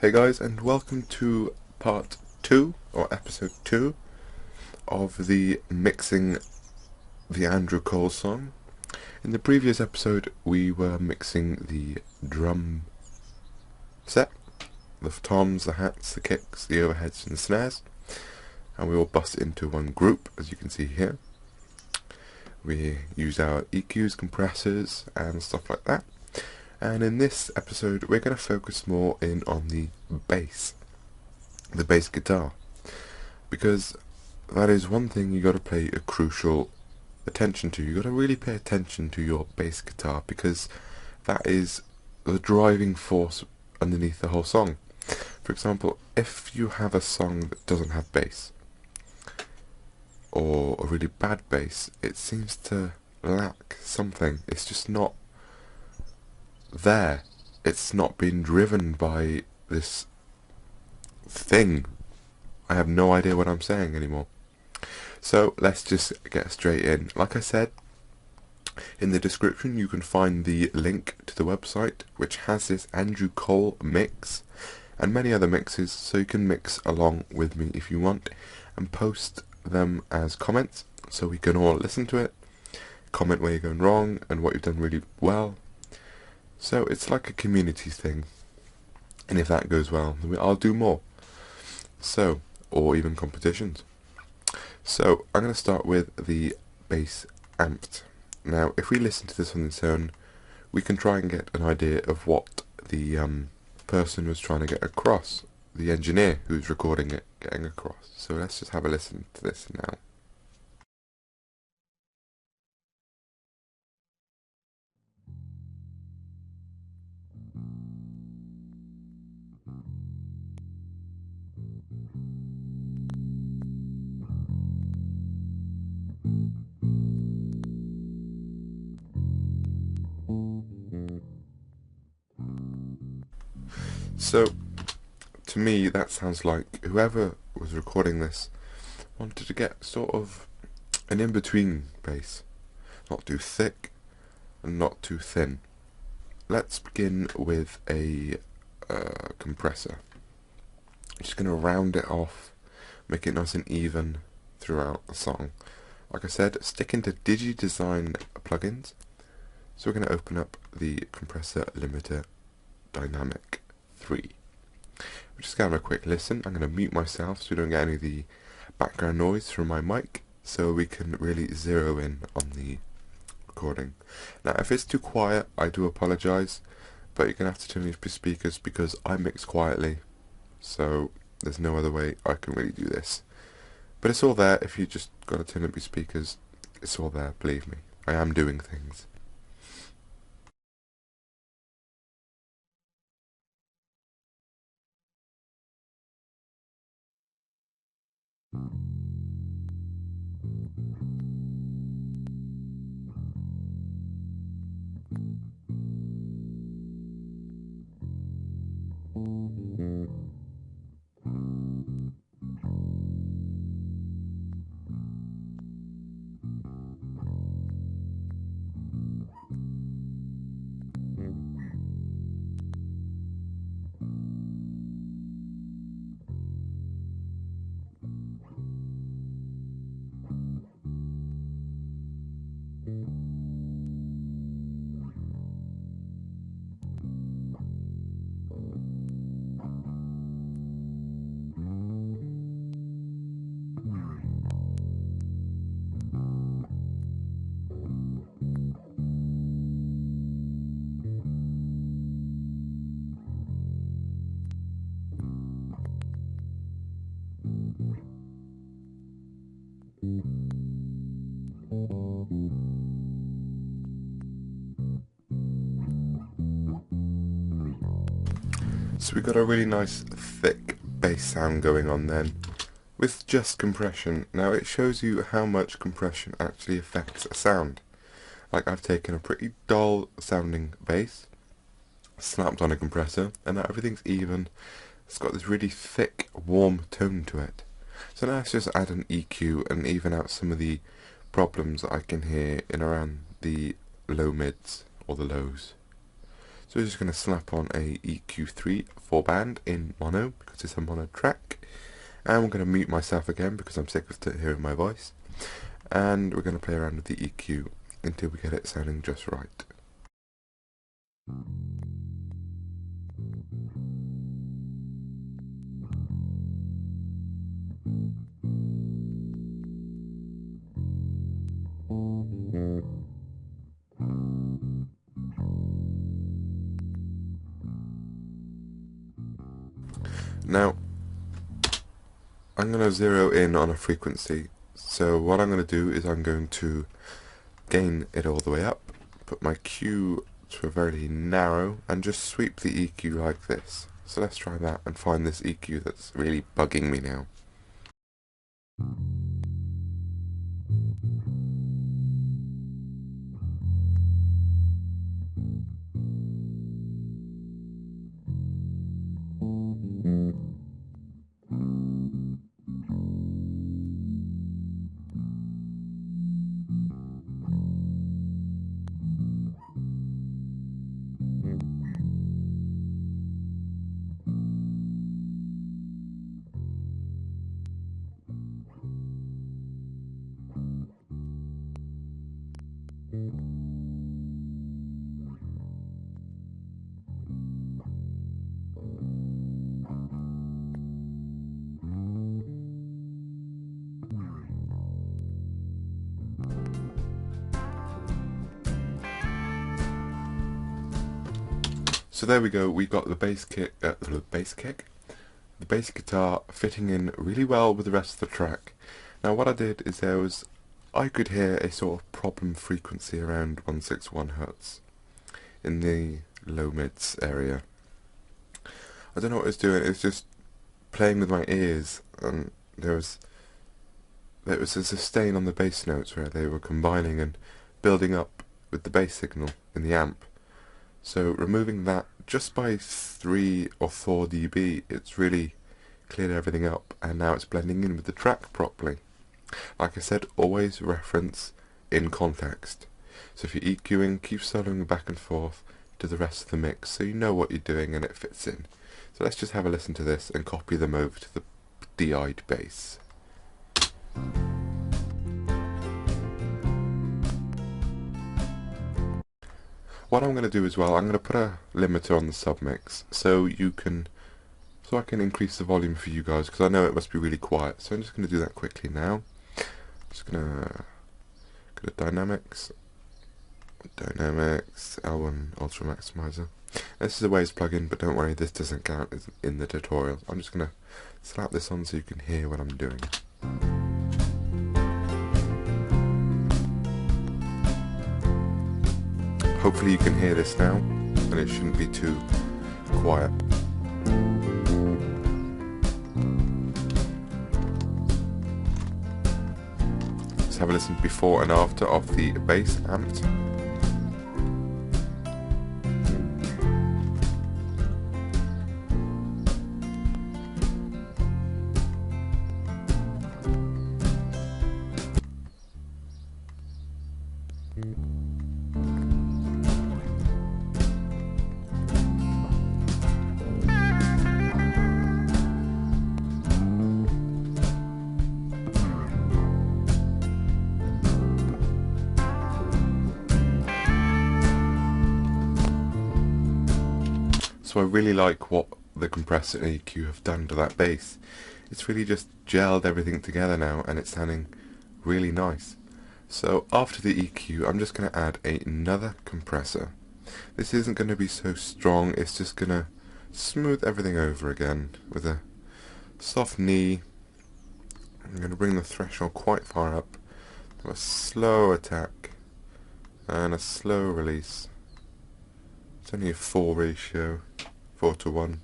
Hey guys, and welcome to part 2, or episode 2, of the mixing the Andrew Cole song. In the previous episode, we were mixing the drum set, the toms, the hats, the kicks, the overheads, and the snares, and we all bust into one group, as you can see here. We used our EQs, compressors, and stuff like that. And in this episode, we're going to focus more in on the bass guitar, because that is one thing you got to pay a crucial attention to. You got to really pay attention to your bass guitar, because that is the driving force underneath the whole song. For example, if you have a song that doesn't have bass, or a really bad bass, it seems to lack something. It's just not there. It's not being driven by this thing. I have no idea what I'm saying anymore. So let's just get straight in. Like I said, in the description you can find the link to the website, which has this Andrew Cole mix and many other mixes, so you can mix along with me if you want, and post them as comments so we can all listen to it, comment where you're going wrong and what you've done really well. So it's like a community thing, and if that goes well, I'll do more. So, or even competitions. So I'm going to start with the bass amped. Now, if we listen to this on its own, we can try and get an idea of what the person was trying to get across, the engineer who's recording it getting across. So let's just have a listen to this now. So, to me, that sounds like whoever was recording this wanted to get sort of an in-between bass. Not too thick and not too thin. Let's begin with a compressor. I'm just going to round it off, make it nice and even throughout the song. Like I said, stick into DigiDesign plugins. So we're going to open up the compressor limiter dynamic 3. We're just going to have a quick listen. I'm going to mute myself so we don't get any of the background noise from my mic, so we can really zero in on the recording. Now, if it's too quiet, I do apologise, but you're going to have to turn off your speakers because I mix quietly, so there's no other way I can really do this. But it's all there. If you just got to turn up your speakers, it's all there, believe me. I am doing things. So we got a really nice thick bass sound going on then, with just compression. Now it shows you how much compression actually affects a sound. Like, I've taken a pretty dull sounding bass, slapped on a compressor, and now everything's even. It's got this really thick, warm tone to it. So now let's just add an EQ and even out some of the problems that I can hear in around the low mids or the lows. So we're just going to slap on a EQ3 4-band in mono, because it's a mono track. And we're going to mute myself again, because I'm sick of hearing my voice. And we're going to play around with the EQ until we get it sounding just right. Now, I'm going to zero in on a frequency. So what I'm going to do is I'm going to gain it all the way up, put my Q to a very narrow, and just sweep the EQ like this. So let's try that and find this EQ that's really bugging me now. So there we go, we got the bass guitar fitting in really well with the rest of the track. Now what I did is I could hear a sort of problem frequency around 161 Hz in the low mids area. I don't know what it was doing, it was just playing with my ears, and there was a sustain on the bass notes where they were combining and building up with the bass signal in the amp. So removing that just by 3 or 4 dB, it's really cleared everything up, and now it's blending in with the track properly. Like I said, always reference in context. So if you're EQing, keep soloing back and forth to the rest of the mix so you know what you're doing and it fits in. So let's just have a listen to this and copy them over to the DI'd bass. What I'm going to do as well, I'm going to put a limiter on the submix so I can increase the volume for you guys, because I know it must be really quiet. So I'm just going to do that quickly now. Just going to go to Dynamics, L1 Ultra Maximizer. This is a Waves plugin, but don't worry, this doesn't count as in the tutorial. I'm just going to slap this on so you can hear what I'm doing. Hopefully you can hear this now, and it shouldn't be too quiet. Let's have a listen before and after of the bass amped. So I really like what the compressor and EQ have done to that bass. It's really just gelled everything together now, and it's sounding really nice. So after the EQ, I'm just going to add another compressor. This isn't going to be so strong, it's just going to smooth everything over again with a soft knee. I'm going to bring the threshold quite far up, have a slow attack and a slow release. It's only a 4 ratio, 4:1. I'm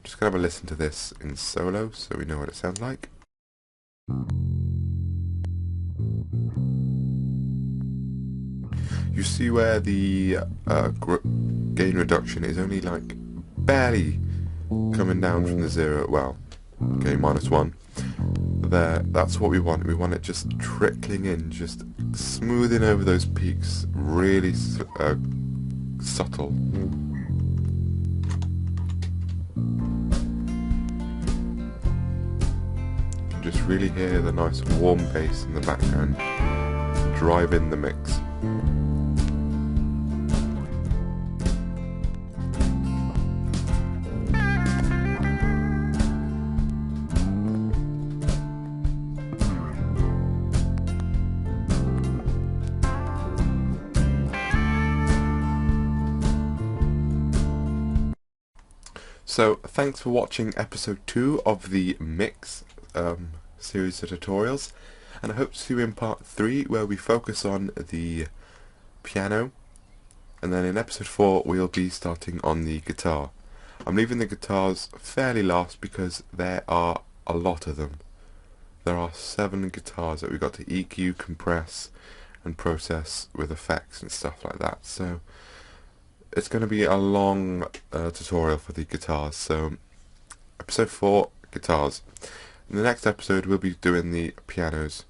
just going to have a listen to this in solo so we know what it sounds like. You see where the gain reduction is only like barely coming down from the 0, well, gain -1. There, that's what we want. We want it just trickling in, just smoothing over those peaks, really subtle. just really hear the nice warm bass in the background drive in the mix. So thanks for watching episode 2 of the Mix series of tutorials, and I hope to see you in part 3 where we focus on the piano, and then in episode 4 we'll be starting on the guitar. I'm leaving the guitars fairly last because there are a lot of them. There are 7 guitars that we've got to EQ, compress and process with effects and stuff like that, so it's going to be a long tutorial for the guitars. So episode 4, guitars. In the next episode we'll be doing the pianos,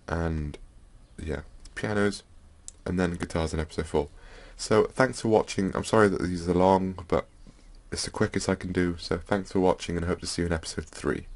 and yeah, pianos and then guitars in episode 4. So thanks for watching. I'm sorry that these are long, but it's the quickest I can do, so thanks for watching and I hope to see you in episode 3.